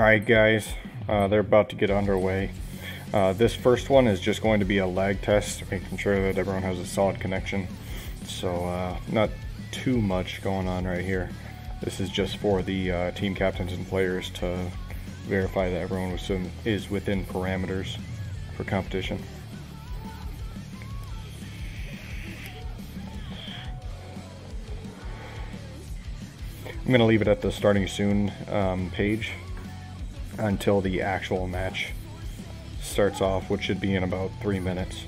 Alright guys, they're about to get underway. This first one is just going to be a lag test, making sure that everyone has a solid connection. So not too much going on right here. This is just for the team captains and players to verify that everyone is within parameters for competition. I'm going to leave it at the starting soon page until the actual match starts off, which should be in about 3 minutes.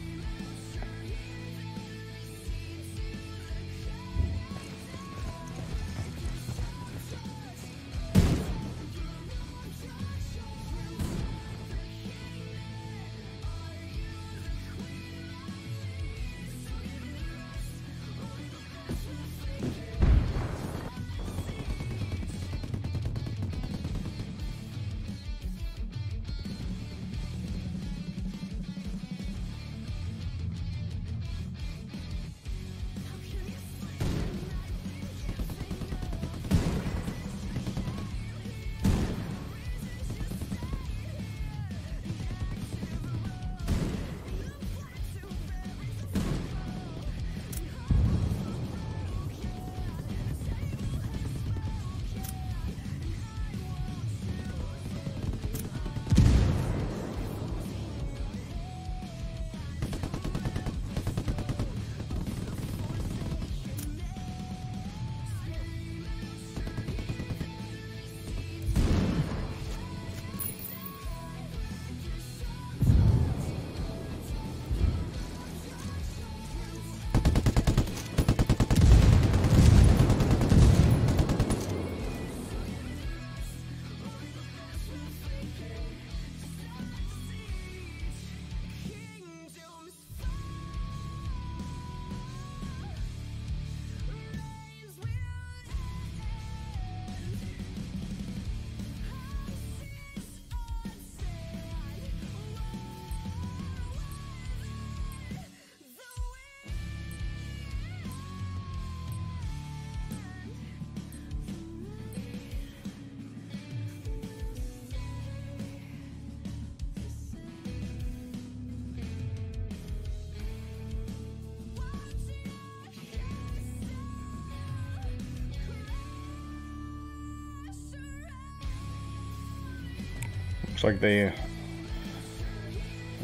Looks like they are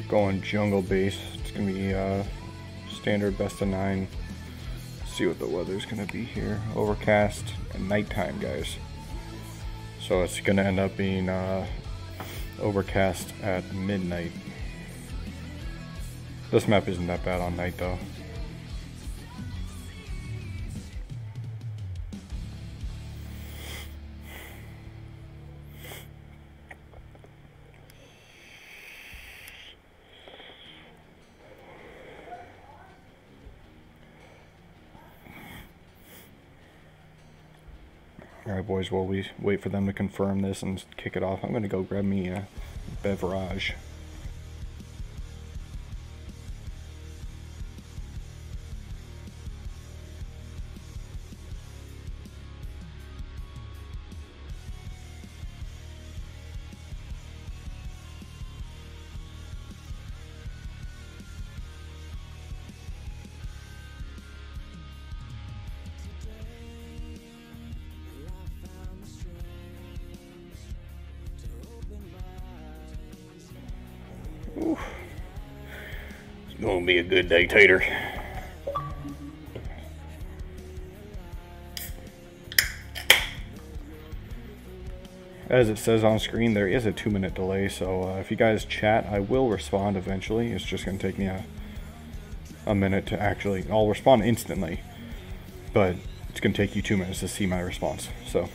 going jungle base. It's gonna be standard best of 9. Let's see what the weather's gonna be here. Overcast and nighttime, guys. So it's gonna end up being overcast at midnight. This map isn't that bad on night though. Alright boys, while we wait for them to confirm this and kick it off, I'm going to go grab me a beverage. Oof. It's gonna be a good day, Tater. As it says on screen, there is a 2-minute delay, so if you guys chat, I will respond eventually. It's just gonna take me a minute to actually, I'll respond instantly, but it's gonna take you 2 minutes to see my response. So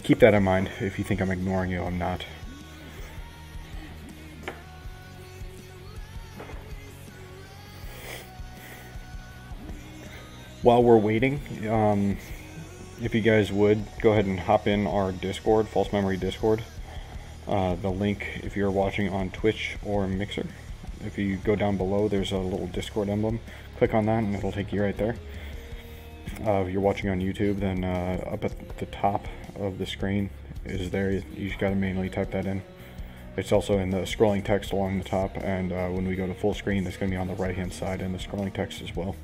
keep that in mind. If you think I'm ignoring you, I'm not. While we're waiting, if you guys would, go ahead and hop in our Discord, False Memory Discord. The link, if you're watching on Twitch or Mixer, if you go down below, there's a little Discord emblem. Click on that and it'll take you right there. If you're watching on YouTube, then up at the top of the screen is there. You just got to manually type that in. It's also in the scrolling text along the top, and when we go to full screen, it's going to be on the right hand side in the scrolling text as well.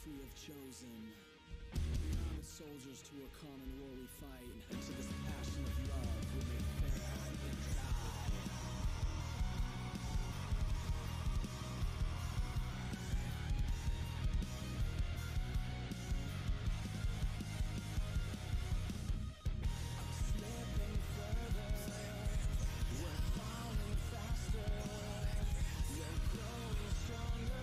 We have chosen armed soldiers to a common war we fight, to this passion of love we may fair and die. I'm slipping further, we're falling faster, we're growing stronger.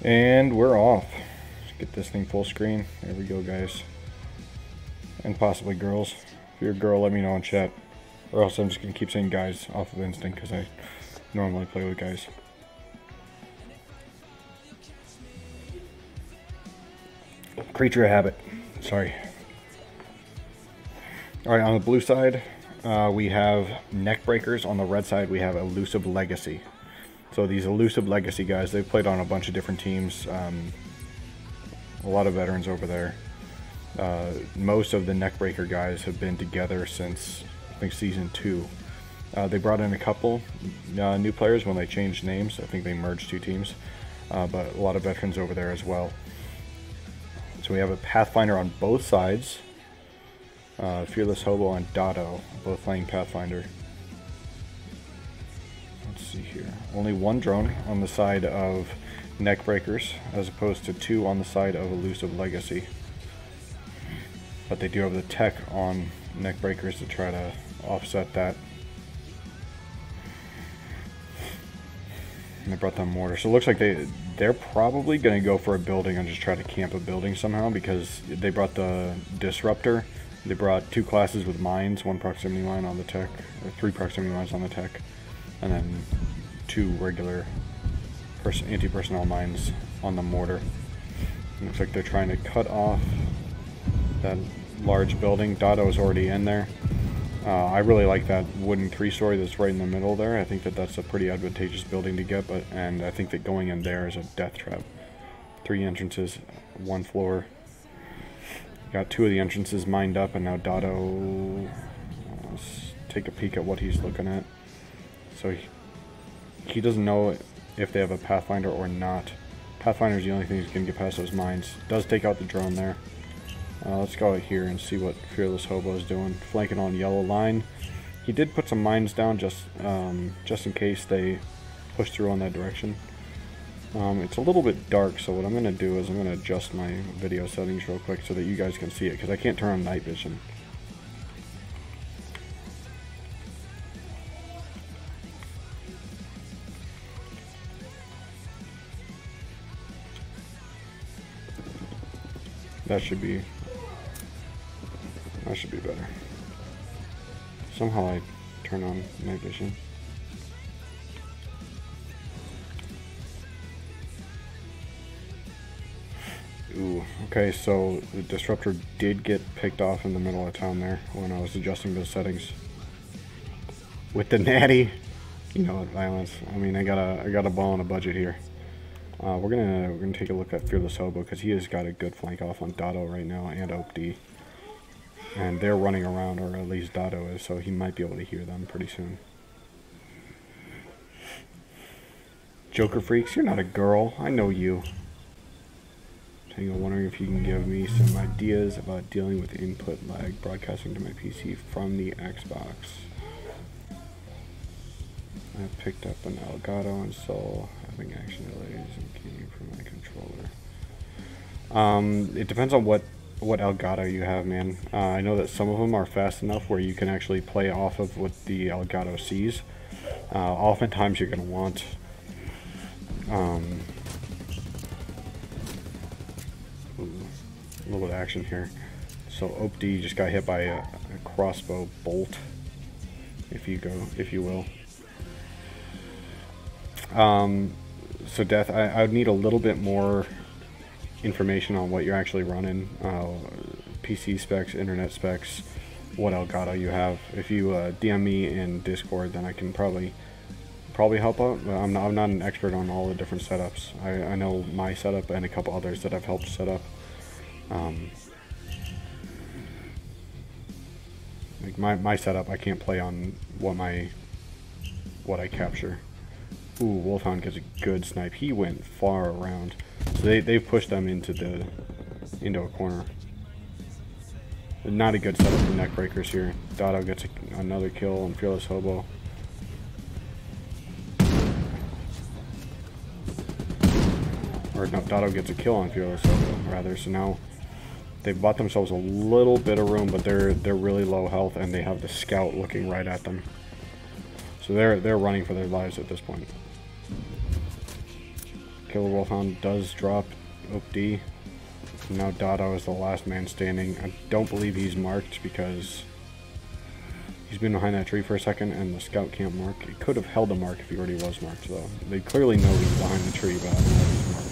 And we're off. Let's get this thing full screen. There we go, guys. And possibly girls. If you're a girl, let me know in chat. Or else I'm just going to keep saying guys off of instinct because I normally play with guys. Creature of habit. Sorry. Alright, on the blue side, we have neck breakers. On the red side, we have Elusive Legacy. So these Elusive Legacy guys, they've played on a bunch of different teams. A lot of veterans over there. Most of the neckbreaker guys have been together since, I think, Season 2. They brought in a couple new players when they changed names. I think they merged two teams. But a lot of veterans over there as well. So we have a Pathfinder on both sides. Fearless Hobo and Dotto, both playing Pathfinder. Let's see here. Only one drone on the side of Neckbreakers, as opposed to two on the side of Elusive Legacy. But they do have the tech on Neckbreakers to try to offset that. And they brought down mortar. So it looks like they're probably going to go for a building and just try to camp a building somehow, because they brought the Disruptor. They brought two classes with mines, one proximity mine on the tech, or three proximity mines on the tech, and then two regular anti-personnel mines on the mortar. It looks like they're trying to cut off that large building. Dotto is already in there. I really like that wooden three-story that's right in the middle there. I think that that's a pretty advantageous building to get, and I think that going in there is a death trap. 3 entrances, 1 floor. Got 2 of the entrances mined up, and now Dotto, let's take a peek at what he's looking at. So he doesn't know if they have a Pathfinder or not. Pathfinder's the only thing that's going to get past those mines. Does take out the drone there. Let's go out here and see what Fearless Hobo is doing. Flanking on yellow line. He did put some mines down just in case they push through on that direction. It's a little bit dark, so what I'm going to do is I'm going to adjust my video settings real quick so that you guys can see it, because I can't turn on night vision. That should be better. Somehow I turn on night vision. Ooh, okay, so the disruptor did get picked off in the middle of town there when I was adjusting those settings. With the natty, you know, at violence. I mean, I got a ball on a budget here. We're gonna take a look at Fearless Hobo because he has got a good flank off on Dotto right now and OpD. And they're running around, or at least Dotto is, so he might be able to hear them pretty soon. Joker Freaks, you're not a girl. I know you. I'm wondering if you can give me some ideas about dealing with input lag broadcasting to my PC from the Xbox. I picked up an Elgato and saw having action delays and came from my controller. It depends on what Elgato you have, man. I know that some of them are fast enough where you can actually play off of what the Elgato sees. Oftentimes you're going to want a little bit of action here. So OpD just got hit by a crossbow bolt, if you will. So Death, I would need a little bit more information on what you're actually running, PC specs, internet specs, what Elgato you have. If you DM me in Discord, then I can probably help out. I'm not an expert on all the different setups. I know my setup and a couple others that I've helped set up. Like my setup, I can't play on what I capture. Ooh, Wolfhound gets a good snipe. He went far around. So they've pushed them into a corner. Not a good setup for neckbreakers here. Dotto gets another kill on Fearless Hobo. Or no, Dotto gets a kill on Fearless Hobo, rather. So now they've bought themselves a little bit of room, but they're really low health, and they have the scout looking right at them. So they're running for their lives at this point. Killer Wolfhound does drop OpD. Now Dotto is the last man standing. I don't believe he's marked because he's been behind that tree for a second and the scout can't mark. He could have held a mark if he already was marked though. They clearly know he's behind the tree, but I don't know if he's marked.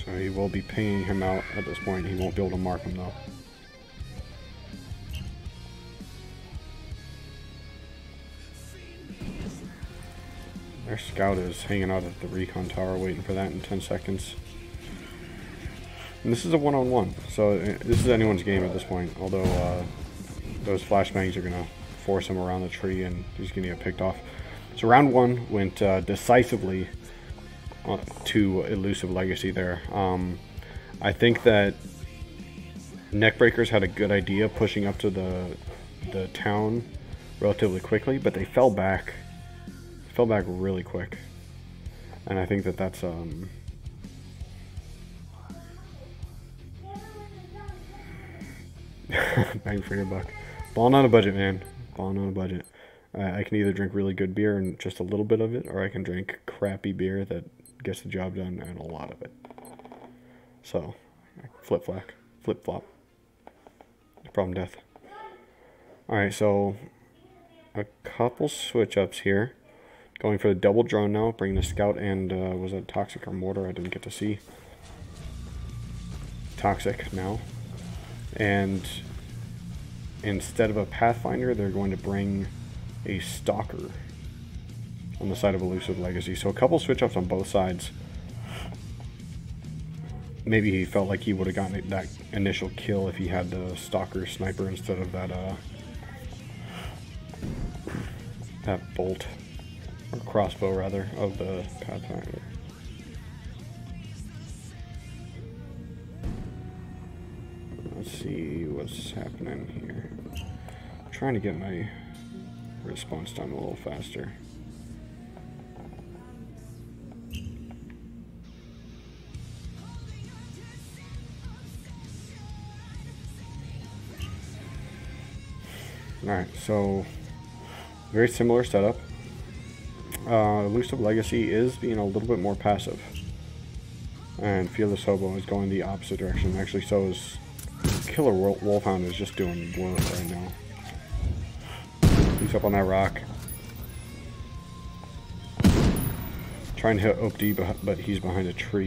So he will be pinging him out at this point. He won't be able to mark him though. Their scout is hanging out at the recon tower waiting for that in 10 seconds. And this is a one-on-one, so this is anyone's game at this point, although those flashbangs are going to force him around the tree and he's going to get picked off. So round one went decisively to Elusive Legacy there. I think that Neckbreakers had a good idea pushing up to the town relatively quickly, but they fell back really quick. And I think that that's bang for your buck. Balling on a budget, man. Balling on a budget. I can either drink really good beer and just a little bit of it, or I can drink crappy beer that gets the job done and a lot of it. So, flip-flop. Problem death. Alright, so a couple switch-ups here. Going for the double drone now, bringing the scout and, was it Toxic or Mortar? I didn't get to see. Toxic now. And instead of a Pathfinder, they're going to bring a Stalker on the side of Elusive Legacy. So a couple switch-ups on both sides. Maybe he felt like he would have gotten that initial kill if he had the Stalker Sniper instead of that bolt. Or crossbow, rather, of the Pathfinder. Let's see what's happening here. I'm trying to get my response time a little faster. Alright, so very similar setup. Elusive Legacy is being a little bit more passive. And Fearless Hobo is going the opposite direction. Actually, so is Killer Wolfhound is just doing work right now. He's up on that rock. Trying to hit OP, but he's behind a tree.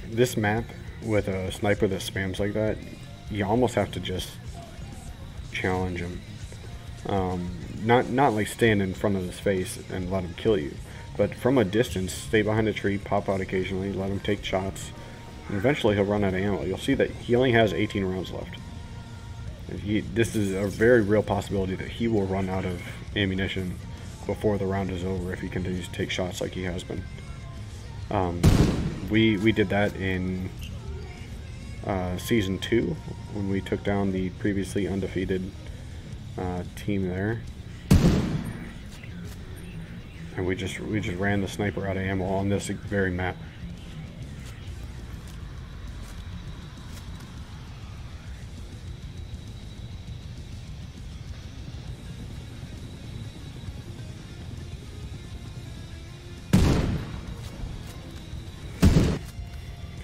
This map with a sniper that spams like that, you almost have to just challenge him. Not like stand in front of his face and let him kill you, but from a distance, stay behind a tree, pop out occasionally, let him take shots, and eventually he'll run out of ammo. You'll see that he only has 18 rounds left. This is a very real possibility that he will run out of ammunition before the round is over if he continues to take shots like he has been. We did that in Season 2 when we took down the previously undefeated team there, and we just ran the sniper out of ammo on this very map.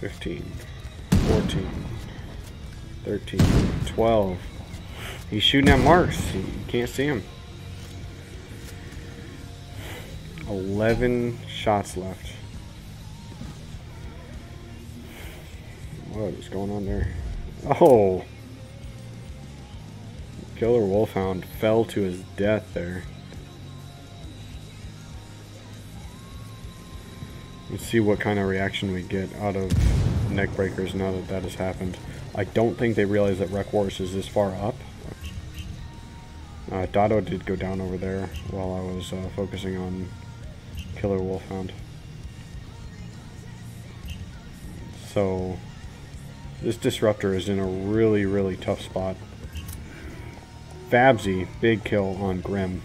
$15, $14, $13, $12. He's shooting at marks. You can't see him. 11 shots left. What is going on there? Oh! Killer Wolfhound fell to his death there. Let's see what kind of reaction we get out of neckbreakers now that that has happened. I don't think they realize that Rec Wars is this far up. Dotto did go down over there while I was focusing on Killer Wolfhound. So this Disruptor is in a really, really tough spot. Fabsy, big kill on Grim.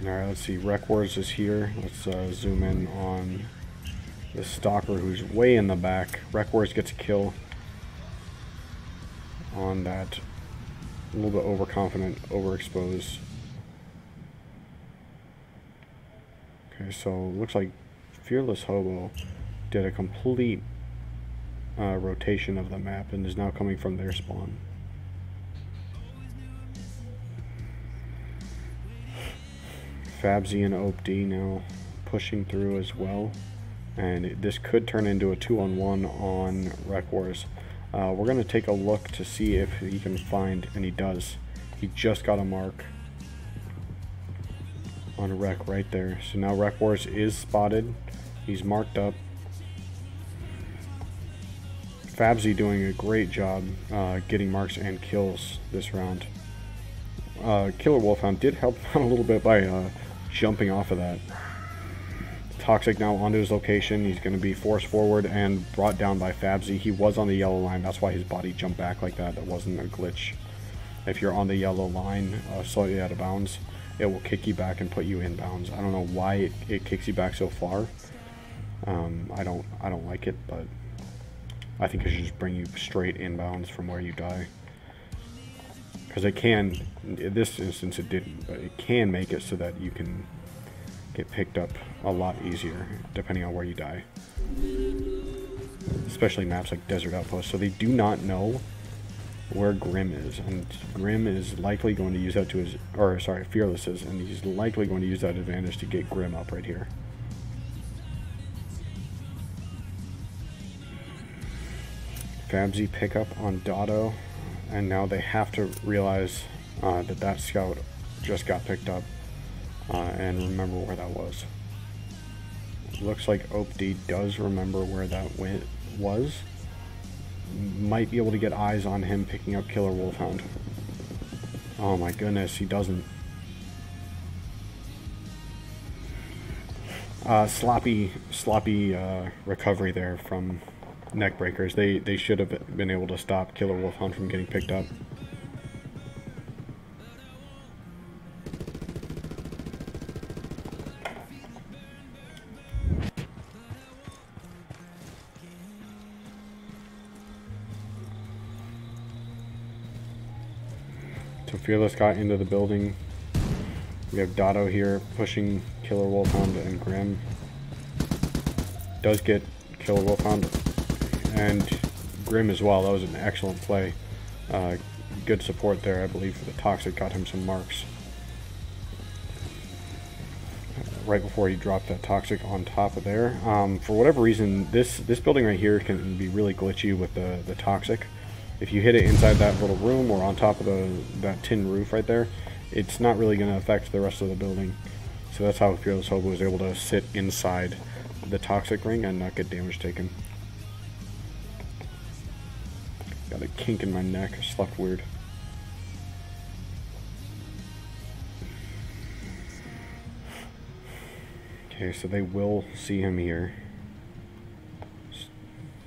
Alright, let's see. Rec Wars is here. Let's zoom in on the Stalker who's way in the back. Rec Wars gets a kill on that. A little bit overconfident, overexposed. Okay, so looks like Fearless Hobo did a complete rotation of the map and is now coming from their spawn. Fabsy and OP-D now pushing through as well, and this could turn into a 2-on-1 on Rec Wars. We're going to take a look to see if he can find, and he does. He just got a mark on Rec right there. So now Rec Wars is spotted. He's marked up. Fabsy doing a great job getting marks and kills this round. Killer Wolfhound did help out a little bit by jumping off of that. Toxic now onto his location. He's going to be forced forward and brought down by Fabsy. He was on the yellow line. That's why his body jumped back like that. That wasn't a glitch. If you're on the yellow line, slightly out of bounds, it will kick you back and put you in bounds. I don't know why it kicks you back so far. I don't like it, but I think it should just bring you straight inbounds from where you die. Because it can, in this instance it didn't, but it can make it so that you can get picked up a lot easier depending on where you die. Especially maps like Desert Outpost. So they do not know where Grim is, and Grim is likely going to use that to his, or sorry, Fearless is, and he's likely going to use that advantage to get Grim up right here. Fabsy pick up on Dotto. And now they have to realize that scout just got picked up and remember where that was. Looks like OP-D does remember where that was. Might be able to get eyes on him picking up Killer Wolfhound. Oh my goodness, he doesn't. Sloppy recovery there from Neckbreakers. They should have been able to stop Killer Wolfhound from getting picked up. So Fearless got into the building. We have Dotto here pushing Killer Wolfhound and Grim. Does get Killer Wolfhound and Grim as well. That was an excellent play. Good support there, I believe, for the Toxic. Got him some marks. Right before he dropped that Toxic on top of there. For whatever reason, this building right here can be really glitchy with the Toxic. If you hit it inside that little room or on top of that tin roof right there, it's not really going to affect the rest of the building. So that's how Fearless Hobo was able to sit inside the Toxic ring and not get damage taken. Got a kink in my neck, I slept weird. Okay, so they will see him here. Just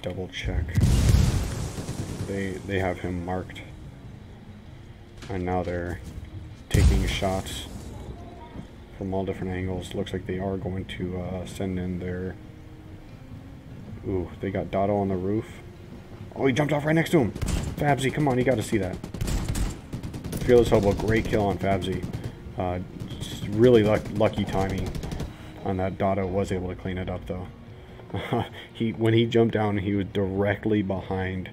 double check. They have him marked. And now they're taking shots from all different angles. Looks like they are going to send in their... Ooh, they got Dotto on the roof. Oh, he jumped off right next to him. Fabsy, come on, you got to see that. Fearless Hobo, great kill on Fabsy. Just really lucky timing on that. Dotto was able to clean it up though. When he jumped down, he was directly behind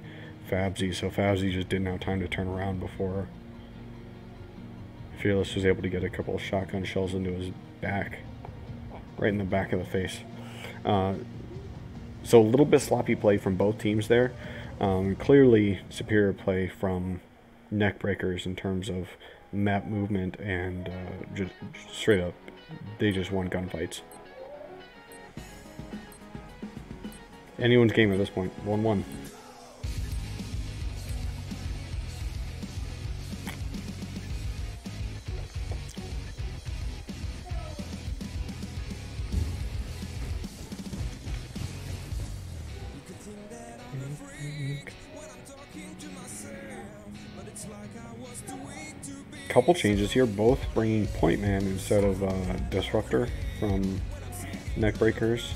Fabsy, so Fabsy just didn't have time to turn around before Fearless was able to get a couple of shotgun shells into his back, right in the back of the face. So a little bit sloppy play from both teams there. Clearly superior play from Neckbreakers in terms of map movement and just straight up, they just won gunfights. Anyone's game at this point, 1-1. Couple changes here, both bringing Point Man instead of Disruptor from Neckbreakers.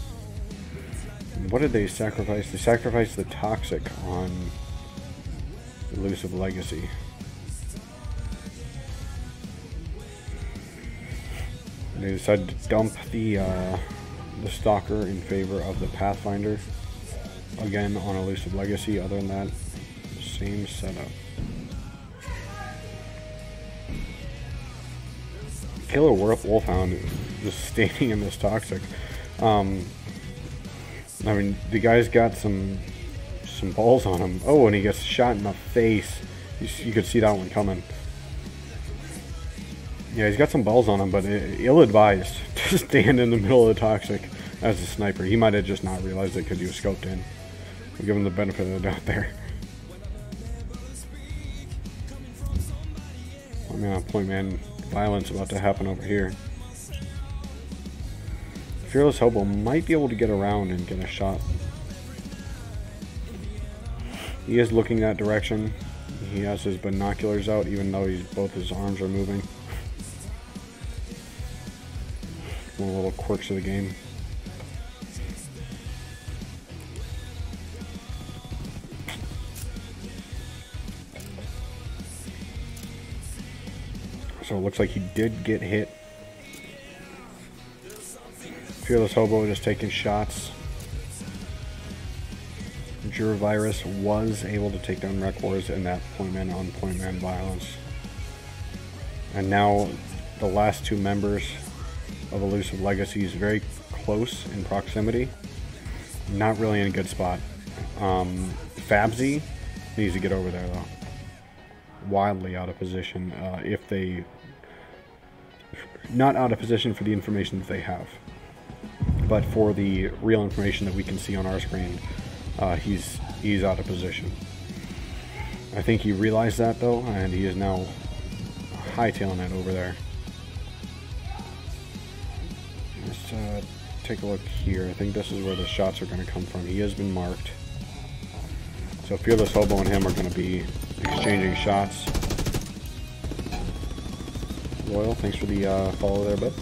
What did they sacrifice? They sacrificed the Toxic on Elusive Legacy. They decided to dump the Stalker in favor of the Pathfinder. Again on Elusive Legacy. Other than that, same setup. Killer Wolfhound just standing in this Toxic. I mean, the guy's got some balls on him. Oh, and he gets shot in the face. You could see that one coming. Yeah, he's got some balls on him, but ill-advised to stand in the middle of the Toxic as a sniper. He might have just not realized it because he was scoped in. We'll give him the benefit of the doubt there. I mean, Point Man violence about to happen over here. Fearless Hobo might be able to get around and get a shot. He is looking that direction. He has his binoculars out even though both his arms are moving. One of the little quirks of the game. So it looks like he did get hit. Fearless Hobo just taking shots. Virus was able to take down Wreck Wars in that point man on point man violence. And now the last two members of Elusive Legacy is very close in proximity. Not really in a good spot. Fabsy needs to get over there though. Wildly out of position. If they not out of position for the information that they have, but for the real information that we can see on our screen, he's out of position. I think he realized that though, and he is now hightailing it over there. Let's take a look here. I think this is where the shots are going to come from. He has been marked. So Fearless Hobo and him are going to be exchanging shots. Loyal, thanks for the follow there, bud.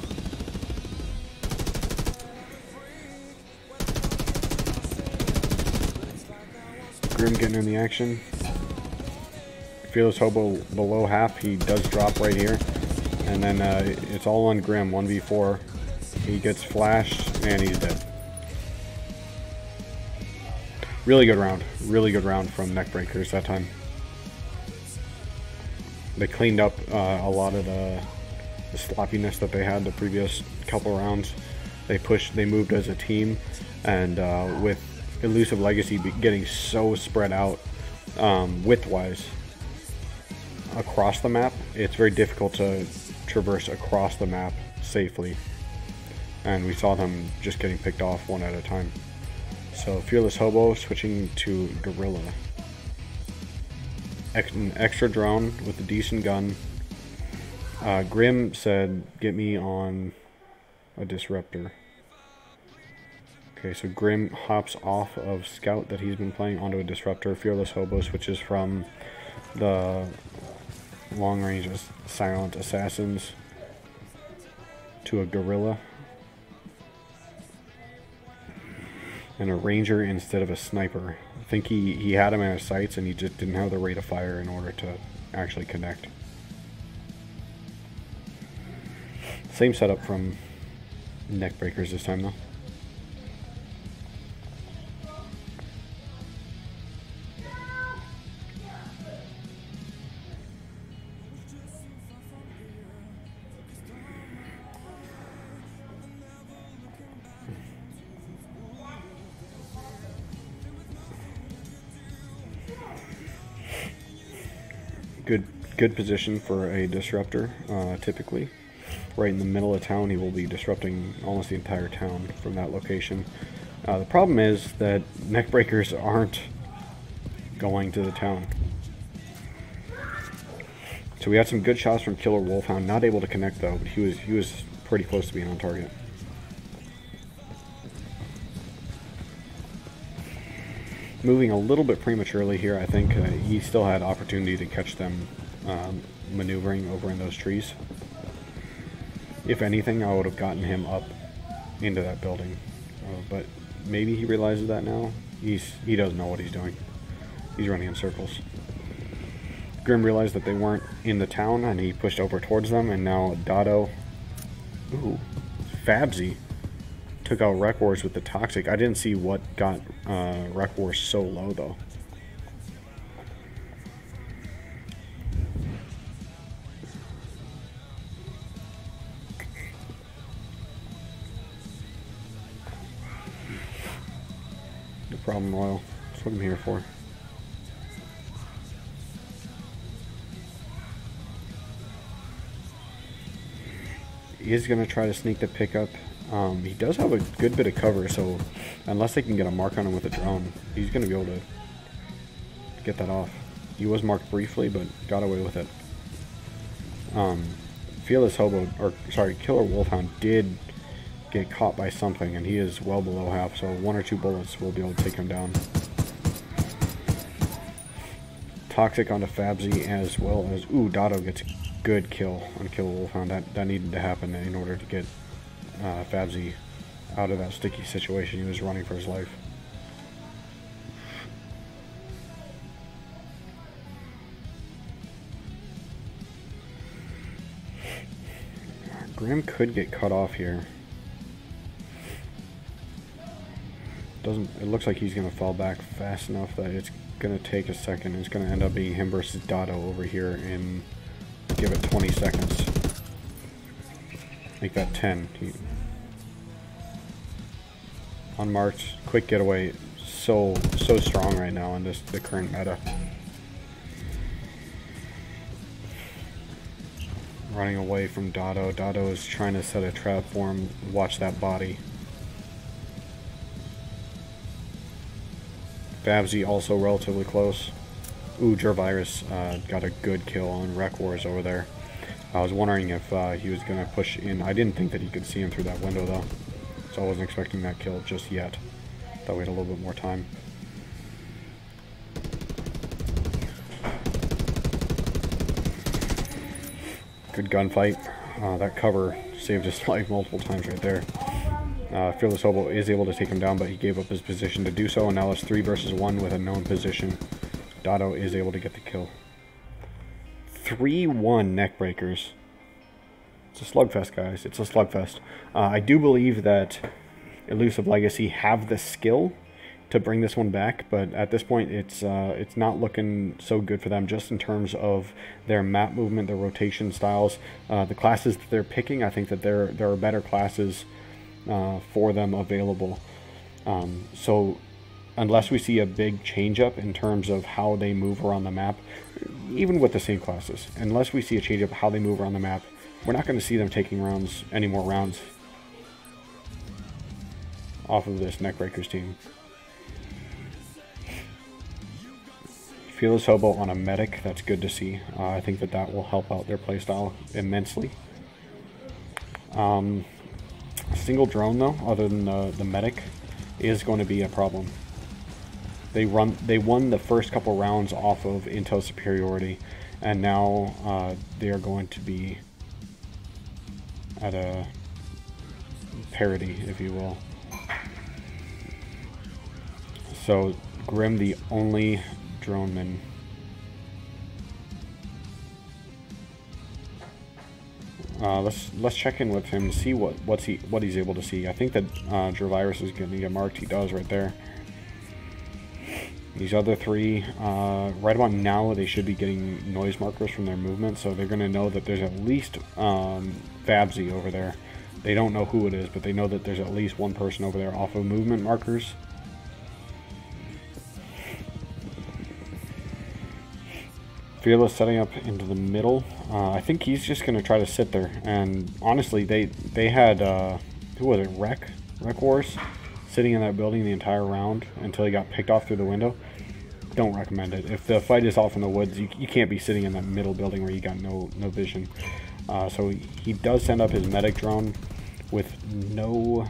Grim getting in the action. Fearless Hobo below half. He does drop right here. And then it's all on Grim, 1v4. He gets flashed, and he's dead. Really good round. Really good round from Neckbreakers that time. They cleaned up a lot of the sloppiness that they had the previous couple rounds. They moved as a team, and with Elusive Legacy getting so spread out width-wise across the map, it's very difficult to traverse across the map safely. And we saw them just getting picked off one at a time. So Fearless Hobo switching to Gorilla. An extra drone with a decent gun. Grim said, get me on a disruptor. Okay, so Grim hops off of Scout that he's been playing onto a disruptor. Fearless Hobo switches from the long range silent assassins to a Gorilla. And a ranger instead of a sniper. I think he had him in his sights, and he just didn't have the rate of fire in order to actually connect. Same setup from Neckbreakers this time though. Good position for a disruptor, typically. Right in the middle of town, he will be disrupting almost the entire town from that location. The problem is that Neckbreakers aren't going to the town. So we had some good shots from Killer Wolfhound, not able to connect though, but he was pretty close to being on target. Moving a little bit prematurely here, I think. He still had opportunity to catch them maneuvering over in those trees. If anything, I would have gotten him up into that building. But maybe he realizes that now. He doesn't know what he's doing. He's running in circles. Grim realized that they weren't in the town, and he pushed over towards them, and now Dotto... Ooh, Fabsy took out Wreck Wars with the Toxic. I didn't see what got Wreck Wars so low, though. No problem, Royal. That's what I'm here for. He is going to try to sneak the pickup. He does have a good bit of cover, so unless they can get a mark on him with a drone, he's going to be able to get that off. He was marked briefly, but got away with it. Fearless Hobo, or sorry, Killer Wolfhound did get caught by something, and he is well below half, so 1 or 2 bullets will be able to take him down. Toxic onto Fabsy, as well as, ooh, Dotto gets a good kill on Killer Wolfhound. That needed to happen in order to get Fabsy out of that sticky situation. He was running for his life. Grim could get cut off here. It looks like he's going to fall back fast enough that it's going to take a second. It's going to end up being him versus Dotto over here in, give it 20 seconds. Make that 10. Unmarked, quick getaway. So strong right now in the current meta. Running away from Dotto. Dotto is trying to set a trap for him. Watch that body. Fabsy also relatively close. Ooh, Jervirus got a good kill on Wreck Wars over there. I was wondering if he was going to push in. I didn't think that he could see him through that window though, so I wasn't expecting that kill just yet. Thought we had a little bit more time. Good gunfight. That cover saved his life multiple times right there. Fearless Hobo is able to take him down, but he gave up his position to do so, and now it's 3 versus 1 with a known position. Dotto is able to get the kill. 3-1 neckbreakers. It's a slugfest, guys. It's a slugfest. I do believe that Elusive Legacy have the skill to bring this one back, but at this point it's not looking so good for them, just in terms of their map movement, their rotation styles, the classes that they're picking. I think that there are better classes for them available. So unless we see a big change up in terms of how they move around the map, even with the same classes, unless we see a change up how they move around the map, we're not going to see them taking any more rounds off of this Neckbreakers team. Fearless Hobo on a medic, that's good to see. I think that will help out their playstyle immensely. Single drone though, other than the medic, is going to be a problem. They won the first couple rounds off of intel superiority, and now they are going to be at a parity, if you will. So Grim, the only droneman. Let's check in with him and see what he's able to see. I think that Gervirus is going to get marked. He does right there. These other three, right about now, they should be getting noise markers from their movement, so they're going to know that there's at least Fabsy over there. They don't know who it is, but they know that there's at least one person over there off of movement markers. Fearless setting up into the middle. I think he's just going to try to sit there. And honestly, they had, who was it, Rec Wars, sitting in that building the entire round until he got picked off through the window. Don't recommend it. If the fight is off in the woods, you can't be sitting in that middle building where you got no vision. So he does send up his medic drone with no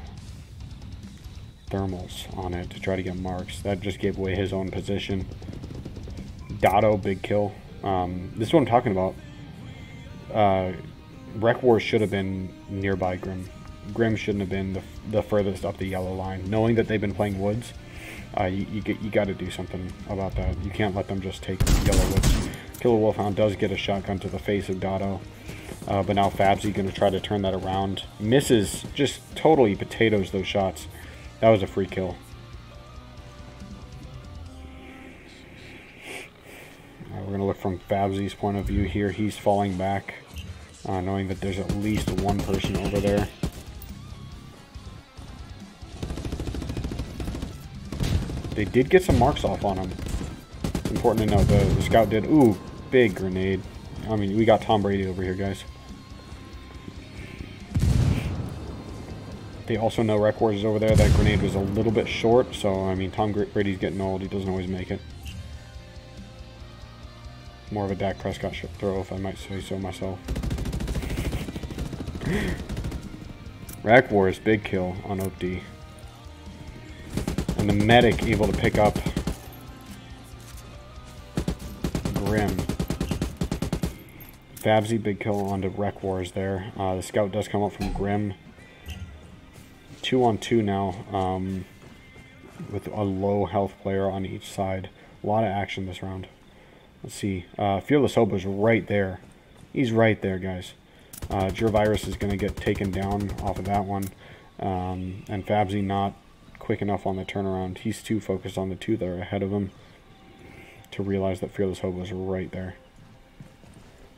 thermals on it to try to get marks. That just gave away his own position. Dotto, big kill. This is what I'm talking about. Rec Wars should have been nearby Grim. Grim shouldn't have been the furthest up the yellow line. Knowing that they've been playing woods, you got to do something about that. You can't let them just take yellow woods. Killer Wolfhound does get a shotgun to the face of Dotto, but now Fabsy going to try to turn that around. Misses, just totally potatoes those shots. That was a free kill. We're going to look from Fabsy's point of view here. He's falling back, knowing that there's at least one person over there. They did get some marks off on him. It's important to note. The scout did. Ooh, big grenade. I mean, we got Tom Brady over here, guys. They also know Rec Wars is over there. That grenade was a little bit short, so, I mean, Tom Brady's getting old. He doesn't always make it. More of a Dak Prescott throw, if I might say so myself. Rec Wars, big kill on Oak D. And the medic able to pick up Grim. Fabsy, big kill onto Rec Wars there. The scout does come up from Grim. 2-on-2 now, with a low health player on each side. A lot of action this round. Let's see. Fearless Hobo's right there. He's right there, guys. Gervirus is going to get taken down off of that one. And Fabsy not quick enough on the turnaround. He's too focused on the two that are ahead of him to realize that Fearless Hobo's right there.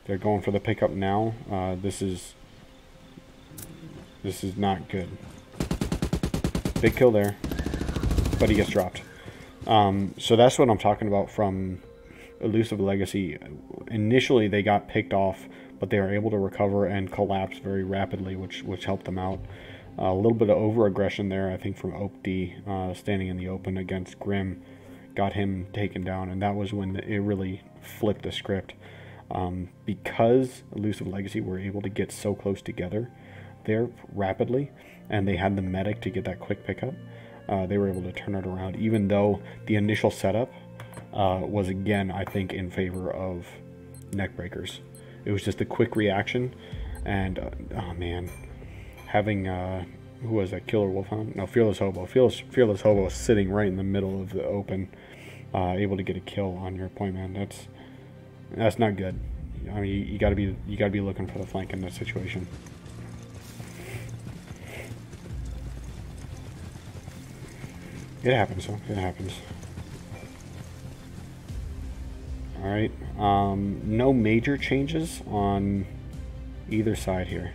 They're going for the pickup now. This is not good. Big kill there, but he gets dropped. So that's what I'm talking about from Elusive Legacy. Initially they got picked off, but they are able to recover and collapse very rapidly, which helped them out. A little bit of over-aggression there, I think, from Oak D, standing in the open against Grim, got him taken down, and that was when it really flipped the script. Because Elusive Legacy were able to get so close together there rapidly, and they had the medic to get that quick pickup, they were able to turn it around, even though the initial setup was, again, I think, in favor of Neckbreakers. It was just a quick reaction, and, oh man, having, who was that, Killer Wolfhound? No, Fearless Hobo. Fearless Hobo sitting right in the middle of the open, able to get a kill on your point man. That's not good. I mean, you gotta be looking for the flank in this situation. It happens, though. It happens. All right. No major changes on either side here.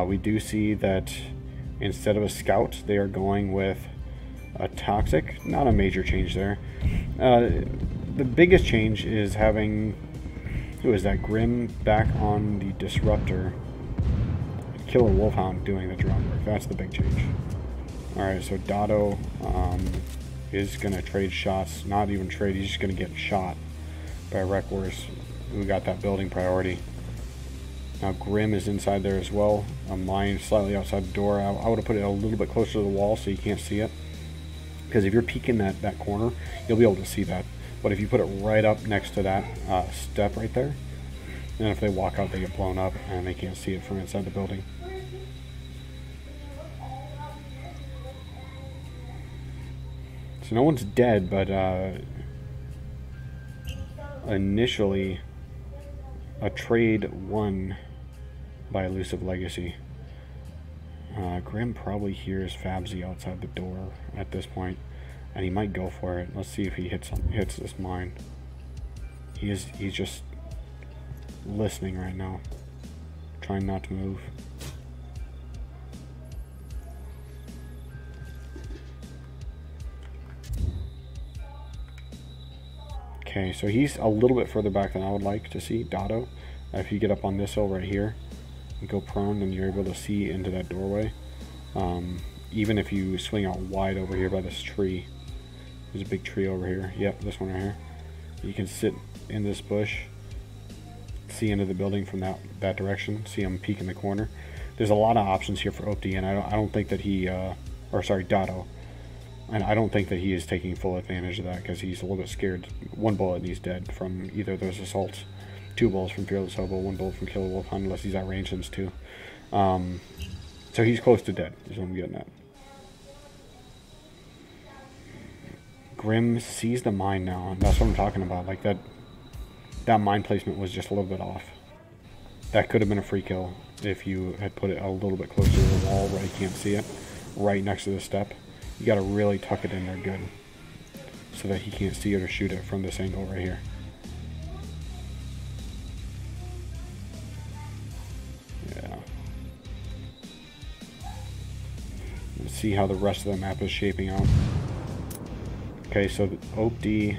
We do see that instead of a scout, they are going with a toxic. Not a major change there. The biggest change is having, who is that, Grim back on the disruptor. Killer Wolfhound doing the drone work. That's the big change. Alright, so Dotto is going to trade shots. Not even trade, he's just going to get shot by Wreck Wars, who got that building priority. Now Grim is inside there as well. A mine slightly outside the door. I would have put it a little bit closer to the wall so you can't see it. Because if you're peeking that corner, you'll be able to see that. But if you put it right up next to that step right there, then if they walk out, they get blown up and they can't see it from inside the building. So no one's dead, but initially a trade won by Elusive Legacy. Grim probably hears Fabzy outside the door at this point, and he might go for it. Let's see if he hits this mine. He's just listening right now, trying not to move. Okay, so he's a little bit further back than I would like to see Dotto. If you get up on this hill right here and go prone, then you're able to see into that doorway. Even if you swing out wide over here by this tree, there's a big tree over here. Yep, this one right here. You can sit in this bush, see into the building from that direction, see him peek in the corner. There's a lot of options here for Opti, and I don't think that he, or sorry, Dotto. And I don't think that he is taking full advantage of that because he's a little bit scared. One bullet and he's dead from either of those assaults. 2 bullets from Fearless Hobo, 1 bullet from Killer Wolfhound, unless he's outranged since 2. So he's close to dead, is what I'm getting at. Grim sees the mine now, and that's what I'm talking about. Like that mine placement was just a little bit off. That could have been a free kill if you had put it a little bit closer to the wall where you can't see it, right next to the step. You gotta really tuck it in there good so that he can't see it or shoot it from this angle right here. Yeah. Let's see how the rest of the map is shaping out. Okay, so Opti...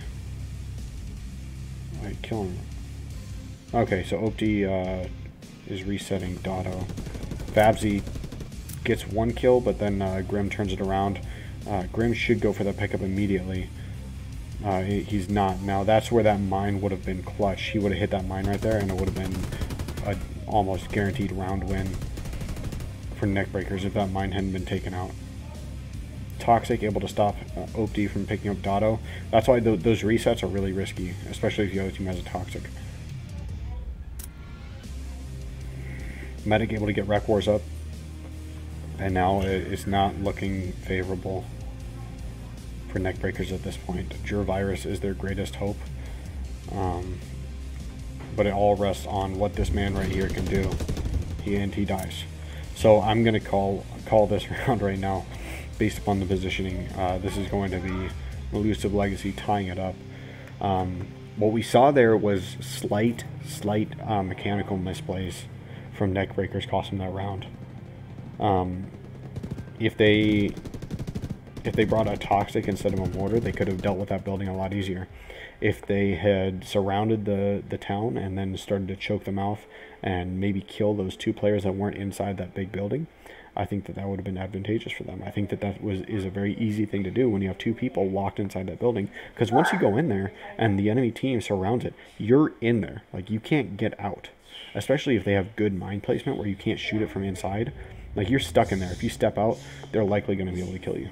Alright, kill him. Okay, so Opti is resetting Dotto. Fabzy gets 1 kill, but then Grim turns it around. Grim should go for the pickup immediately. He's not. Now that's where that mine would have been clutch. He would have hit that mine right there, and it would have been an almost guaranteed round win for Neckbreakers if that mine hadn't been taken out. Toxic able to stop Opti from picking up Dotto. That's why those resets are really risky, especially if the other team has a Toxic. Medic able to get Wreck Wars up, and now it's not looking favorable for Neckbreakers at this point. Jur Virus is their greatest hope, but it all rests on what this man right here can do. He dies. So I'm gonna call this round right now, based upon the positioning. This is going to be Elusive Legacy tying it up. What we saw there was slight mechanical misplays from Neckbreakers cost them that round. If they brought a Toxic instead of a mortar, they could have dealt with that building a lot easier. If they had surrounded the town and then started to choke them off and maybe kill those 2 players that weren't inside that big building, I think that would have been advantageous for them. I think that is a very easy thing to do when you have 2 people locked inside that building, because once you go in there and the enemy team surrounds it, you're in there. Like, you can't get out, especially if they have good mine placement where you can't shoot it from inside. Like, you're stuck in there. If you step out, they're likely going to be able to kill you.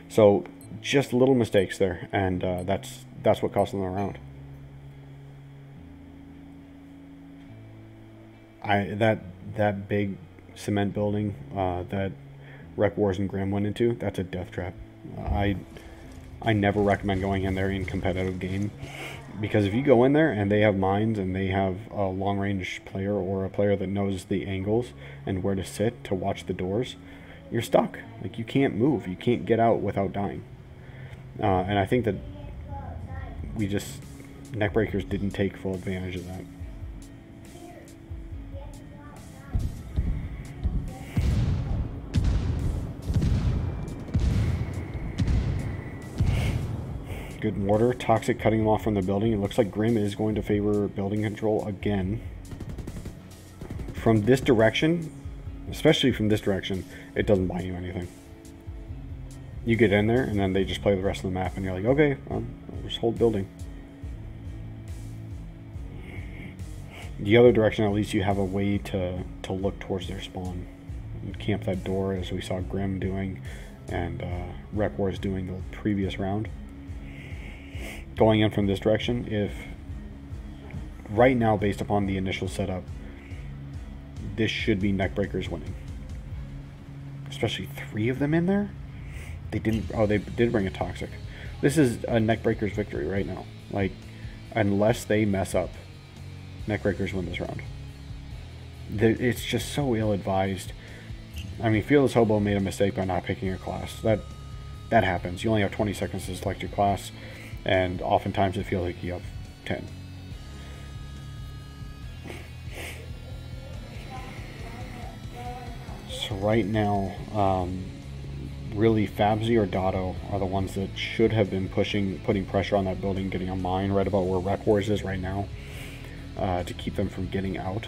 So just little mistakes there, and that's what cost them the round. That big cement building that Wreck Wars and Grim went into, that's a death trap. I never recommend going in there in competitive game, because if you go in there and they have mines and they have a long-range player or a player that knows the angles and where to sit to watch the doors, you're stuck. Like, you can't move. You can't get out without dying. And I think that Neckbreakers didn't take full advantage of that. Good mortar. Toxic cutting them off from the building. It looks like Grim is going to favor building control again. From this direction, especially from this direction, it doesn't buy you anything. You get in there, and then they just play the rest of the map, and you're like, okay, I'll just hold building. The other direction, at least you have a way to look towards their spawn. And camp that door, as we saw Grim doing, and Rec Wars doing the previous round. Going in from this direction, if right now, based upon the initial setup, this should be Neckbreakers winning. Especially 3 of them in there. They did bring a Toxic. This is a Neckbreakers victory right now. Like, unless they mess up, Neckbreakers win this round. It's just so ill-advised. I mean, Fearless Hobo made a mistake by not picking a class. That happens. You only have 20 seconds to select your class, and oftentimes it feels like you have 10. So right now, really Fabzy or Dotto are the ones that should have been putting pressure on that building, getting a mine right about where Rec Wars is right now, to keep them from getting out.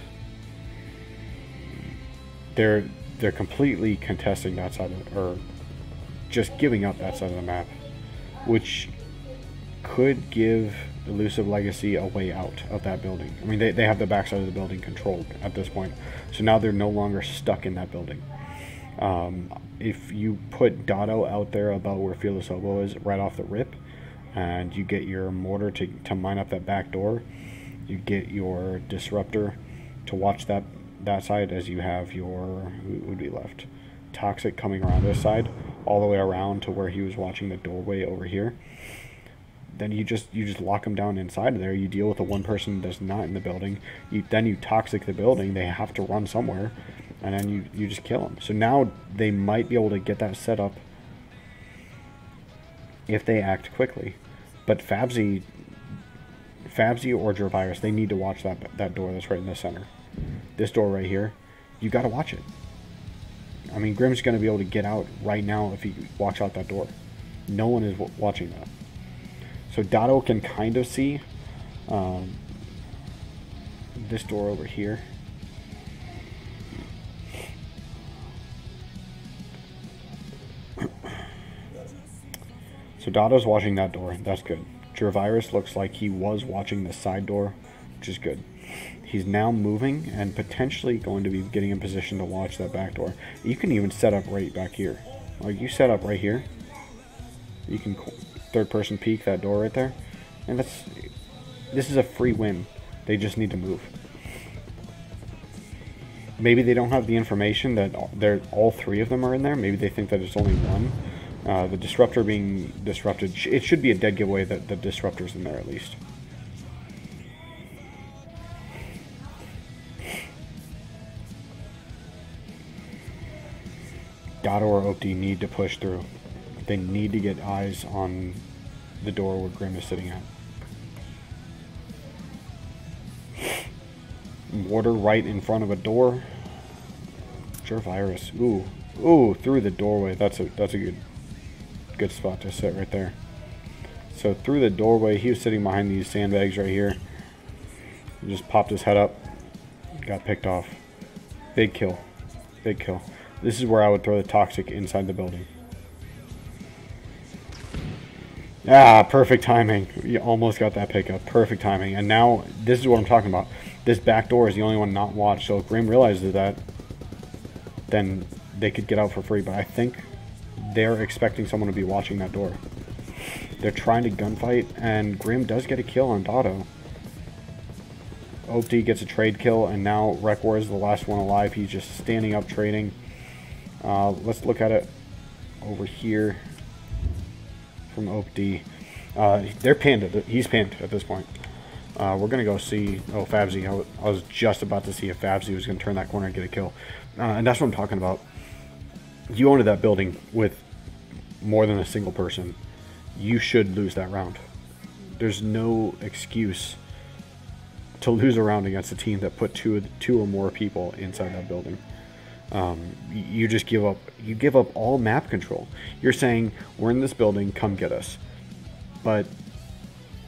They're completely contesting that side or just giving up that side of the map, which could give Elusive Legacy a way out of that building. I mean, they have the backside of the building controlled at this point, so now they're no longer stuck in that building. If you put Dotto out there about where Fearless Hobo is right off the rip, and you get your mortar to mine up that back door, you get your disruptor to watch that side, as you have your, who would be left, Toxic coming around this side all the way around to where he was watching the doorway over here. Then you just lock them down inside of there. You deal with the one person that's not in the building. Then you Toxic the building. They have to run somewhere, and then you just kill them. So now they might be able to get that set up if they act quickly. But Fabzy or Gervirus, they need to watch that door that's right in the center. This door right here, you got to watch it. I mean, Grim's going to be able to get out right now if he walks out that door. No one is watching that. So Dotto can kind of see this door over here. So Dotto's watching that door. That's good. Gervirus looks like he was watching the side door, which is good. He's now moving and potentially going to be getting in position to watch that back door. You can even set up right back here. Like, you set up right here. You can third-person peek that door right there. And this is a free win. They just need to move. Maybe they don't have the information that all 3 of them are in there. Maybe they think that it's only one. The disruptor being disrupted, it should be a dead giveaway that the disruptor's in there at least. Dotto or Opti need to push through. They need to get eyes on the door where Grim is sitting at. Mortar right in front of a door. Gervirus. Ooh, through the doorway. That's a good spot to sit right there. So through the doorway, he was sitting behind these sandbags right here. He just popped his head up. Got picked off. Big kill. Big kill. This is where I would throw the Toxic inside the building. Ah, perfect timing. You almost got that pickup. Perfect timing. And now, this is what I'm talking about. This back door is the only one not watched. So if Grim realizes that, then they could get out for free. But I think they're expecting someone to be watching that door. They're trying to gunfight, and Grim does get a kill on Dotto. Opti gets a trade kill, and now Rec War is the last one alive. He's just standing up trading. Let's look at it over here. from OD. They're pinned. He's pinned at this point. We're going to go see... Oh, Fabsy. I was just about to see if Fabsy was going to turn that corner and get a kill. And that's what I'm talking about. You owned that building with more than a single person. You should lose that round. There's no excuse to lose a round against a team that put two or more people inside that building. You just give up. You give up all map control. You're saying, we're in this building, come get us. But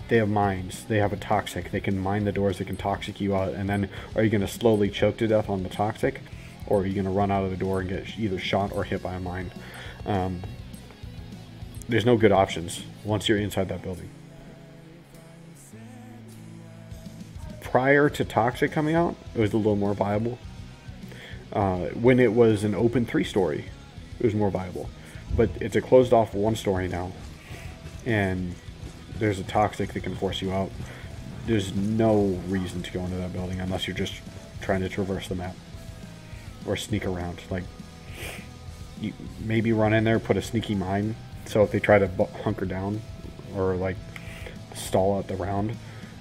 they have mines. They have a toxic. They can mine the doors. They can toxic you out. And then are you going to slowly choke to death on the toxic? Or are you going to run out of the door and get either shot or hit by a mine? There's no good options once you're inside that building. Prior to toxic coming out, it was a little more viable. When it was an open 3-story, it was more viable. But it's a closed off 1-story now. And there's a toxic that can force you out. There's no reason to go into that building unless you're just trying to traverse the map. Or sneak around. Like, you maybe run in there, put a sneaky mine. So if they try to hunker down or like stall out the round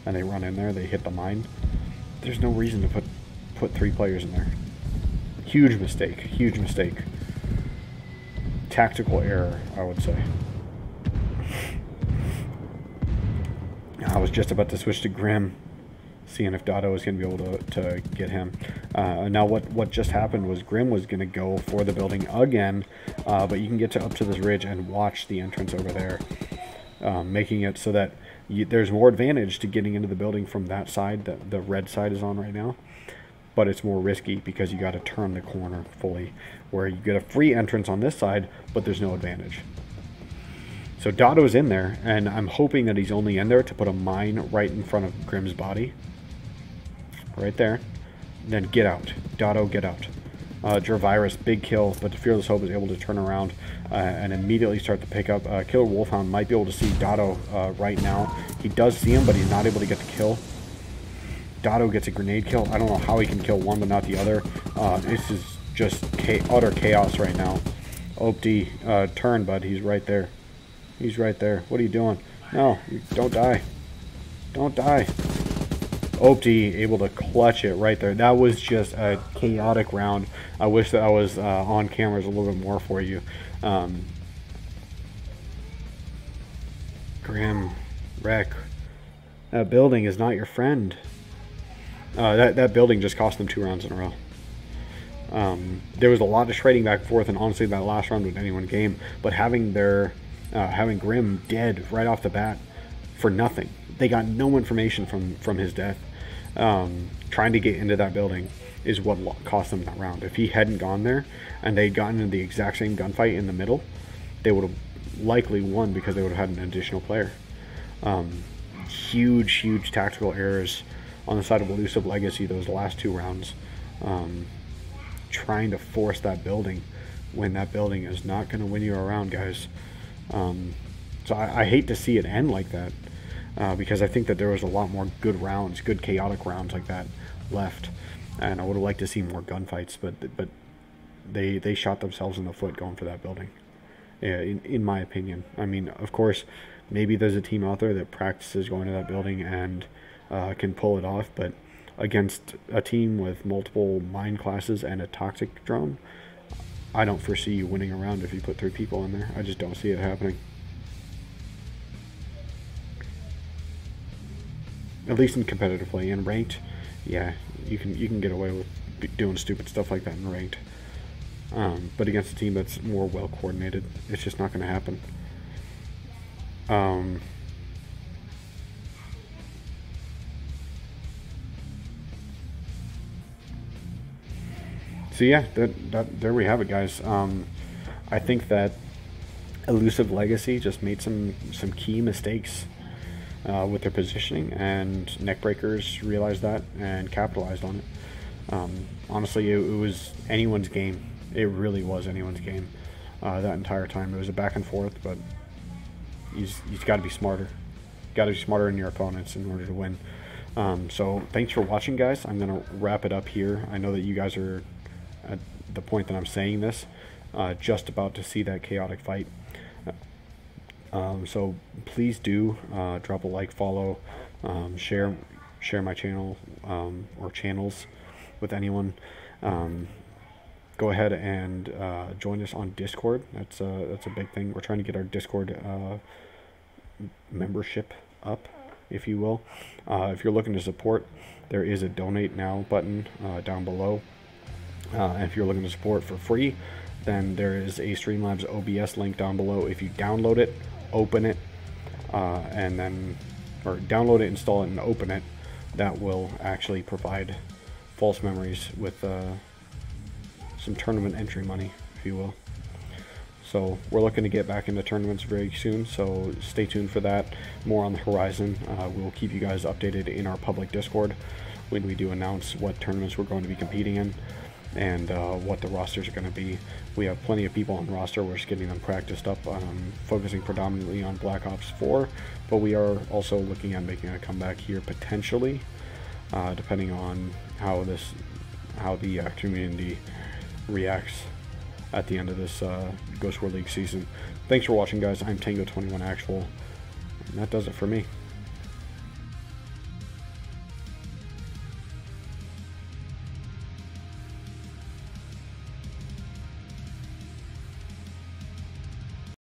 and they run in there, they hit the mine. There's no reason to put 3 players in there. Huge mistake. Huge mistake. Tactical error, I would say. I was just about to switch to Grim, seeing if Dotto was going to be able to get him. Now what just happened was Grim was going to go for the building again, but you can get up to this ridge and watch the entrance over there, making it so that there's more advantage to getting into the building from that side that the red side is on right now. But it's more risky because you got to turn the corner fully, where you get a free entrance on this side, but there's no advantage. So Dotto's in there, and I'm hoping that he's only in there to put a mine right in front of Grim's body. Right there. Then get out. Dotto, get out. Dravirus, big kill, but the Fearless Hope is able to turn around and immediately start to pick up. Killer Wolfhound might be able to see Dotto right now. He does see him, but he's not able to get the kill. Dotto gets a grenade kill. I don't know how he can kill one but not the other. This is just utter chaos right now. OD, turn, bud. He's right there. He's right there. What are you doing? No, don't die. Don't die. OD able to clutch it right there. That was just a chaotic round. I wish that I was on cameras a little bit more for you. Grim, wreck. That building is not your friend. That building just cost them 2 rounds in a row. There was a lot of trading back and forth, and honestly, that last round would anyone game. But having Grim dead right off the bat for nothing, they got no information from his death. Trying to get into that building is what cost them that round. If he hadn't gone there and they'd gotten into the exact same gunfight in the middle, they would have likely won because they would have had an additional player. Huge tactical errors on the side of Elusive Legacy those last 2 rounds. Trying to force that building when that building is not going to win you around, guys. So I hate to see it end like that. Because I think that there was a lot more good rounds, good chaotic rounds like that left, and I would have liked to see more gunfights, but they shot themselves in the foot going for that building, in my opinion. I mean, of course, maybe there's a team out there that practices going to that building and can pull it off, but against a team with multiple mine classes and a toxic drone, I don't foresee you winning a round if you put 3 people in there. I just don't see it happening. At least in competitive play. In ranked, yeah, you can get away with doing stupid stuff like that in ranked. But against a team that's more well coordinated, it's just not going to happen. So yeah, there we have it, guys. I think that Elusive Legacy just made some key mistakes with their positioning, and Neckbreakers realized that and capitalized on it. Honestly, it was anyone's game. It really was anyone's game that entire time. It was a back and forth, but you've got to be smarter. Got to be smarter than your opponents in order to win. So thanks for watching, guys. I'm going to wrap it up here. I know that you guys are at the point that I'm saying this, just about to see that chaotic fight. So please do drop a like, follow, share my channel or channels with anyone. Go ahead and join us on Discord. That's a big thing. We're trying to get our Discord membership up, if you will. If you're looking to support, there is a donate now button down below. And if you're looking to support for free, then there is a Streamlabs OBS link down below. If you download it, open it, and then, or download it, install it, and open it, that will actually provide false memories with some tournament entry money, if you will. So we're looking to get back into tournaments very soon, so stay tuned for that. More on the horizon. We'll keep you guys updated in our public Discord when we do announce what tournaments we're going to be competing in and what the rosters are going to be. We have plenty of people on the roster. We're just getting them practiced up, focusing predominantly on Black Ops 4, but we are also looking at making a comeback here potentially, depending on how the community reacts at the end of this Ghost War League season. Thanks for watching, guys. I'm Tango21 Actual, and that does it for me.